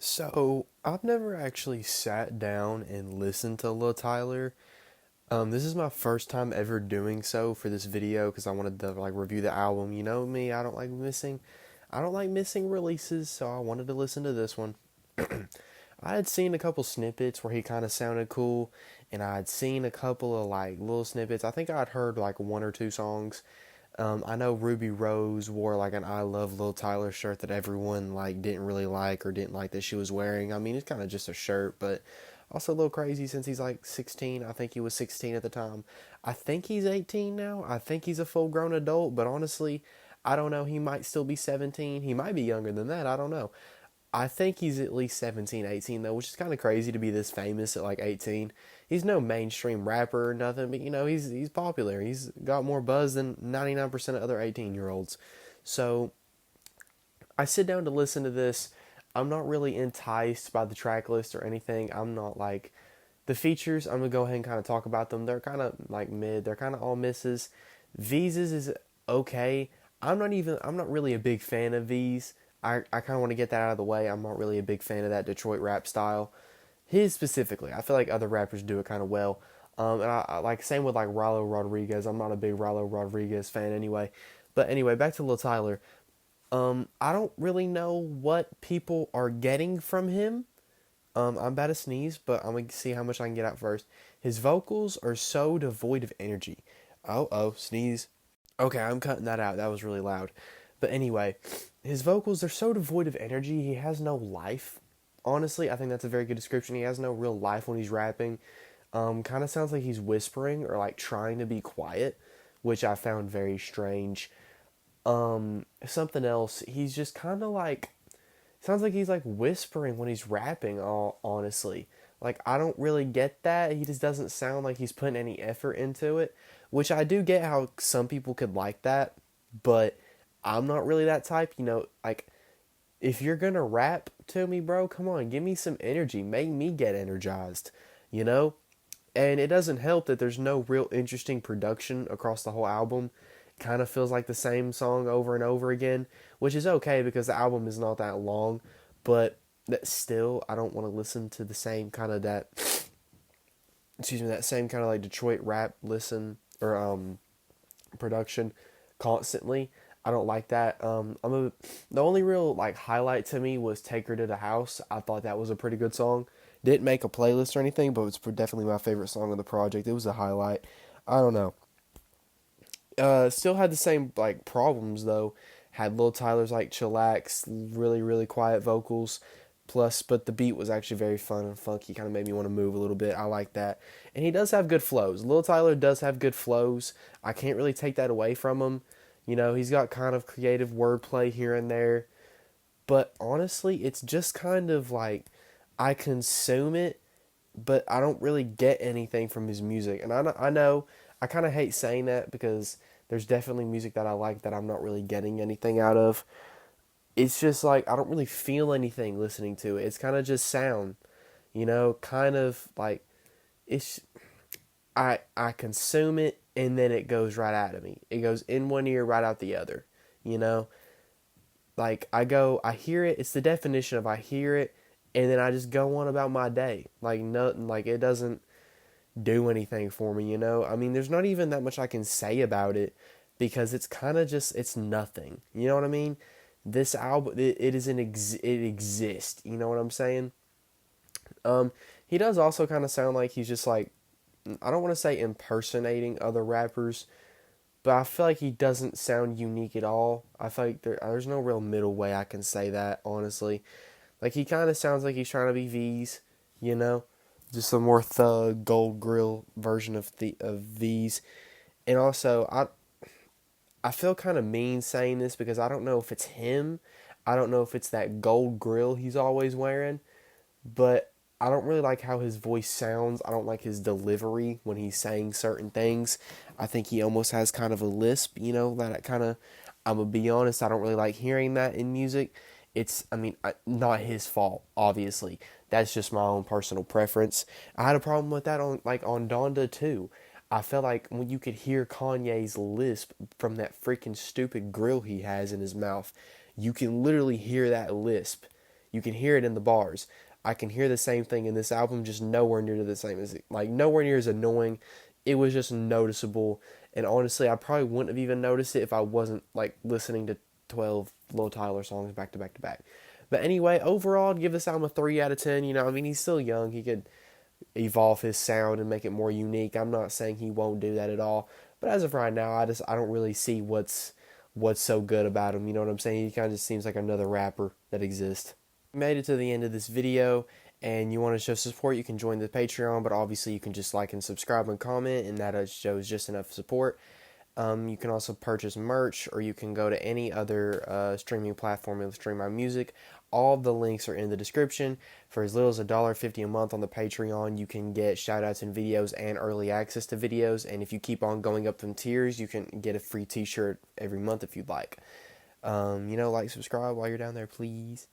So, I've never actually sat down and listened to Luh Tyler. This is my first time ever doing so for this video because I wanted to review the album. You know me, I don't like missing releases, so I wanted to listen to this one. I had seen a couple snippets where he kind of sounded cool, and I had seen a couple of little snippets. I think I'd heard like one or two songs. I know Ruby Rose wore like an "I Love Lil Tyler" shirt that everyone didn't really like or didn't like that she was wearing. I mean, it's kind of just a shirt, but also a little crazy since he's like 16. I think he was 16 at the time. I think he's 18 now. I think he's a full-grown adult, but honestly, I don't know. He might still be 17. He might be younger than that. I don't know. I think he's at least 17, 18 though, which is kind of crazy to be this famous at like 18. He's no mainstream rapper or nothing, but he's popular. He's got more buzz than 99% of other 18-year-olds. So, I sit down to listen to this. I'm not really enticed by the track list or anything. I'm not like the features. I'm gonna go ahead and kind of talk about them. They're kind of like mid. They're kind of all misses. V's is okay. I'm not really a big fan of V's. I kind of want to get that out of the way. I'm not really a big fan of that Detroit rap style. His specifically. I feel like other rappers do it kind of well. And I like same with like Rallo Rodriguez. I'm not a big Rallo Rodriguez fan anyway. But anyway, back to Lil Tyler. I don't really know what people are getting from him. I'm about to sneeze, but I'm gonna see how much I can get out first. His vocals are so devoid of energy. Oh, sneeze. Okay, I'm cutting that out. That was really loud. But anyway, his vocals are so devoid of energy. He has no life. Honestly, I think that's a very good description. He has no real life when he's rapping. Kind of sounds like he's whispering or like trying to be quiet, which I found very strange. Something else. He's just kind of like sounds like he's like whispering when he's rapping. All honestly, like I don't really get that. He just doesn't sound like he's putting any effort into it, which I do get how some people could like that, but I'm not really that type. Like if you're gonna rap to me, bro, come on, give me some energy. Make me get energized. You know, and it doesn't help that there's no real interesting production across the whole album. It kind of feels like the same song over and over again, which is okay because the album is not that long, but that still I don't want to listen to the same kind of that same kind of like Detroit rap listen or production constantly. I don't like that. The only real like highlight to me was "Take Her to the House." I thought that was a pretty good song. Didn't make a playlist or anything, but it's definitely my favorite song of the project. It was a highlight. I don't know. Still had the same like problems though. Had Lil Tyler's like chillax, really quiet vocals. Plus, but the beat was actually very fun and funky. Kind of made me want to move a little bit. I like that, and he does have good flows. Lil Tyler does have good flows. I can't really take that away from him. He's got kind of creative wordplay here and there, but honestly, it's just kind of like I consume it, but I don't really get anything from his music. And I know I kind of hate saying that because there's definitely music that I like that I'm not really getting anything out of. It's just like I don't really feel anything listening to it. It's kind of just sound, kind of like it's I consume it and then it goes right out of me. It goes in one ear, right out the other. You know, like I hear it. It's the definition of I hear it, and then I just go on about my day. Like nothing. Like it doesn't do anything for me. I mean, there's not even that much I can say about it because it's kind of just it's nothing. You know what I mean? This album, it is it exists. You know what I'm saying? He does also kind of sound like he's just like I don't want to say impersonating other rappers, but I feel like he doesn't sound unique at all. I feel like there's no real middle way I can say that, honestly. Like, he kind of sounds like he's trying to be V's, you know? Just a more thug, gold grill version of V's. And also, I feel kind of mean saying this because I don't know if it's him. I don't know if it's that gold grill he's always wearing. But I don't really like how his voice sounds. I don't like his delivery when he's saying certain things. I think he almost has kind of a lisp, that kind of, I'm going to be honest, I don't really like hearing that in music. I mean, not his fault, obviously. That's just my own personal preference. I had a problem with that on Donda too. I felt like when you could hear Kanye's lisp from that freaking stupid grill he has in his mouth, you can literally hear that lisp. You can hear it in the bars. I can hear the same thing in this album, just nowhere near the same as like nowhere near as annoying. It was just noticeable, and honestly, I probably wouldn't have even noticed it if I wasn't like listening to 12 Luh Tyler songs back to back to back. But anyway, overall, I'd give this album a 3 out of 10. You know, I mean, he's still young. He could evolve his sound and make it more unique. I'm not saying he won't do that at all. But as of right now, I don't really see what's so good about him. You know what I'm saying? He kind of just seems like another rapper that exists. If you made it to the end of this video and you want to show support, you can join the Patreon, but obviously you can just like and subscribe and comment, and that shows just enough support. You can also purchase merch, or you can go to any other streaming platform and stream my music. All of the links are in the description. For as little as $1.50 a month on the Patreon, you can get shoutouts in videos and early access to videos. And if you keep on going up them tiers, you can get a free t-shirt every month if you'd like. Like, subscribe while you're down there, please.